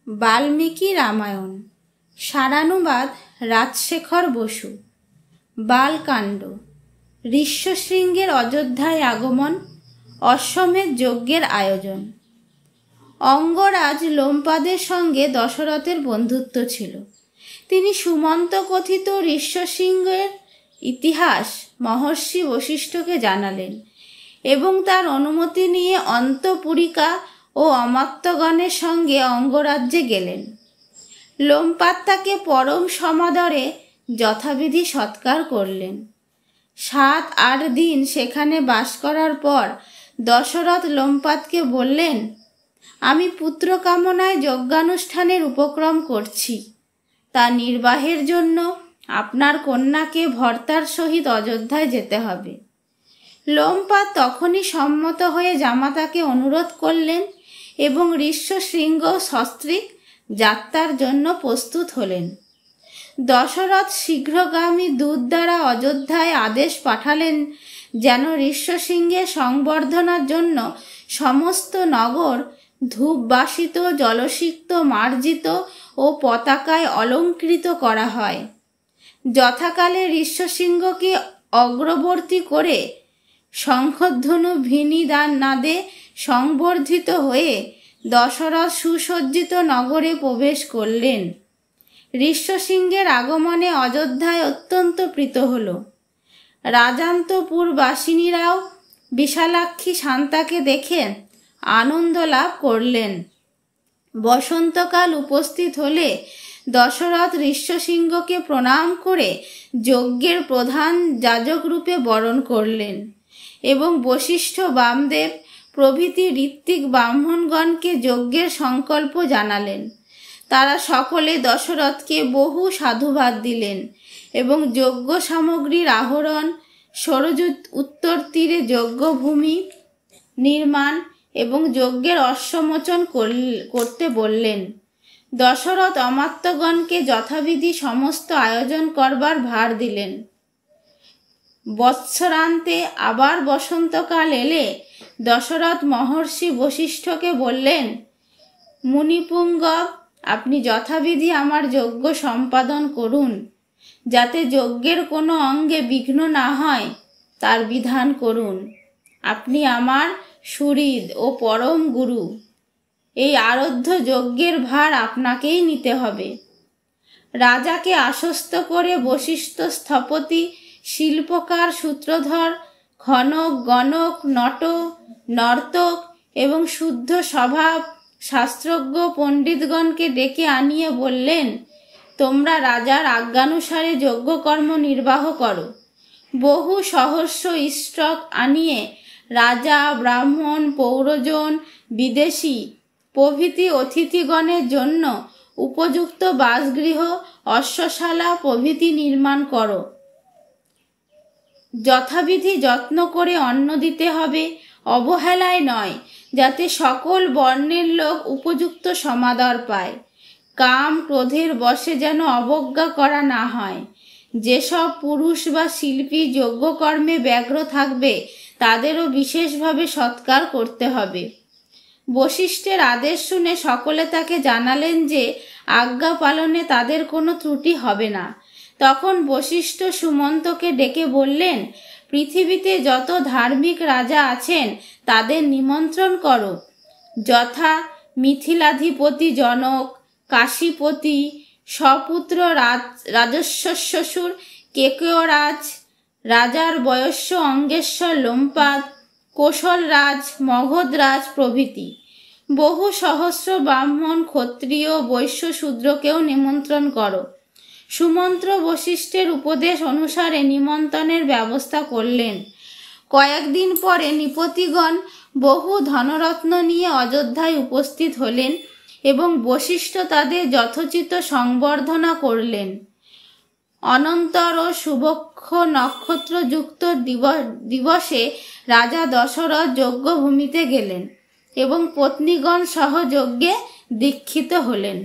বাল্মীকি রামায়ণ। সারানুবাদ রাজশেখর বসু। বালকাণ্ড। ঋষ্যশৃঙ্গের অযোধ্যায় আগমন, অশ্বমেধ যজ্ঞের আয়োজন। অঙ্গরাজ লোমপাদের সঙ্গে দশরথের বন্ধুত্ব ছিল। তিনি সুমন্ত কথিত ঋষ্যশৃঙ্গের ইতিহাস মহর্ষি বশিষ্ঠকে জানালেন এবং তার অনুমতি নিয়ে অন্তঃপুরিকা ও অমাত্যগণের সঙ্গে অঙ্গরাজ্যে গেলেন। লোমপাদ তাকে পরম সমাদরে যথাবিধি সৎকার করলেন। 7-8 দিন সেখানে বাস করার পর দশরথ লোমপাদকে বললেন, আমি পুত্র কামনায় যজ্ঞানুষ্ঠানের উপক্রম করছি। তা নির্বাহের জন্য আপনার কন্যাকে ভর্তার সহিত অযোধ্যায় যেতে হবে। লোমপাদ তখনই সম্মত হয়ে জামাতাকে অনুরোধ করলেন এবং ঋষ্যশৃঙ্গ সস্ত্রীক যাত্রার জন্য প্রস্তুত হলেন। দশরথ শীঘ্রগামী দূত দ্বারা অযোধ্যায় আদেশ পাঠালেন যেন ঋষ্যশৃঙ্গের সংবর্ধনার জন্য সমস্ত নগর ধূপবাসিত, জলসিক্ত, মার্জিত ও পতাকায় অলঙ্কৃত করা হয়। যথাকালে ঋষ্যশৃঙ্গকে অগ্রবর্তী করে শঙ্খধ্বনু ভিনিদান নাদে সংবর্ধিত হয়ে দশরথ সুসজ্জিত নগরে প্রবেশ করলেন। ঋষ্যশৃঙ্গের আগমনে অযোধ্যায় অত্যন্ত প্রীত হল। রাজান্তপুরবাসিনীরাও বিশালাক্ষী শান্তাকে দেখে আনন্দ লাভ করলেন। বসন্তকাল উপস্থিত হলে দশরথ ঋষ্যশৃঙ্গকে প্রণাম করে যজ্ঞের প্রধান যাজক রূপে বরণ করলেন এবং বশিষ্ঠ, বামদেব প্রভৃতি ঋত্বিক ব্রাহ্মণগণকে যজ্ঞের সংকল্প জানালেন। তারা সকলে দশরথকে বহু সাধুবাদ দিলেন এবং যজ্ঞ সামগ্রীর আহরণ, সরযূ উত্তর তীরে যজ্ঞভূমি নির্মাণ এবং যজ্ঞের অশ্বমোচন করতে বললেন। দশরথ অমাত্যগণকে যথাবিধি সমস্ত আয়োজন করবার ভার দিলেন। বৎসরান্তে আবার বসন্তকাল এলে দশরথ মহর্ষি বশিষ্ঠকে বললেন, মুনিপুঙ্গব, আপনি যথাবিধি আমার যজ্ঞ সম্পাদন করুন। যাতে যজ্ঞের কোনো অঙ্গে বিঘ্ন না হয় তার বিধান করুন। আপনি আমার সুহৃদ ও পরম গুরু। এই আরাধ্য যজ্ঞের ভার আপনাকেই নিতে হবে। রাজাকে আশ্বস্ত করে বশিষ্ঠ স্থপতি, শিল্পকার, সূত্রধর, খনক, গণক, নট, নর্তক এবং শুদ্ধ স্বভাব শাস্ত্রজ্ঞ পণ্ডিতগণকে ডেকে আনিয়ে বললেন, তোমরা রাজার আজ্ঞানুসারে যজ্ঞকর্ম নির্বাহ করো। বহু সহস্র ইষ্টক আনিয়ে রাজা, ব্রাহ্মণ, পৌরজন, বিদেশী প্রভৃতি অতিথিগণের জন্য উপযুক্ত বাসগৃহ, অশ্বশালা প্রভৃতি নির্মাণ করো। যথাবিধি যত্ন করে অন্ন দিতে হবে, অবহেলায় নয়, যাতে সকল বর্ণের লোক উপযুক্ত সমাদর পায়। কাম ক্রোধের বশে যেন অবজ্ঞা করা না হয়। যেসব পুরুষ বা শিল্পী যজ্ঞকর্মে ব্যগ্র থাকবে তাদেরও বিশেষভাবে সৎকার করতে হবে। বশিষ্ঠের আদেশ শুনে সকলে তাকে জানালেন যে আজ্ঞা পালনে তাদের কোনো ত্রুটি হবে না। তখন বশিষ্ঠ সুমন্তকে ডেকে বললেন, পৃথিবীতে যত ধার্মিক রাজা আছেন তাদের নিমন্ত্রণ করো। যথা মিথিলাধিপতি জনক, কাশীপতি, সপুত্র রাজশ্বশ্বর কেকয়রাজ, রাজার বয়স্য অঙ্গেশ্বর লোমপাদ, কোশলরাজ, মগধরাজ প্রভৃতি। বহু সহস্র ব্রাহ্মণ, ক্ষত্রিয়, বৈশ্য, শূদ্রকেও নিমন্ত্রণ করো। সুমন্ত্র বশিষ্ঠের উপদেশ অনুসারে নিমন্ত্রণের ব্যবস্থা করলেন। কয়েকদিন পরে নৃপতিগণ বহু ধনরত্ন নিয়ে অযোধ্যায় উপস্থিত হলেন এবং বশিষ্ঠ তাদের যথোচিত সংবর্ধনা করলেন। অনন্তর ও শুভক্ষ নক্ষত্রযুক্ত দিবসে রাজা দশরথ যজ্ঞভূমিতে গেলেন এবং পত্নীগণ সহ যজ্ঞে দীক্ষিত হলেন।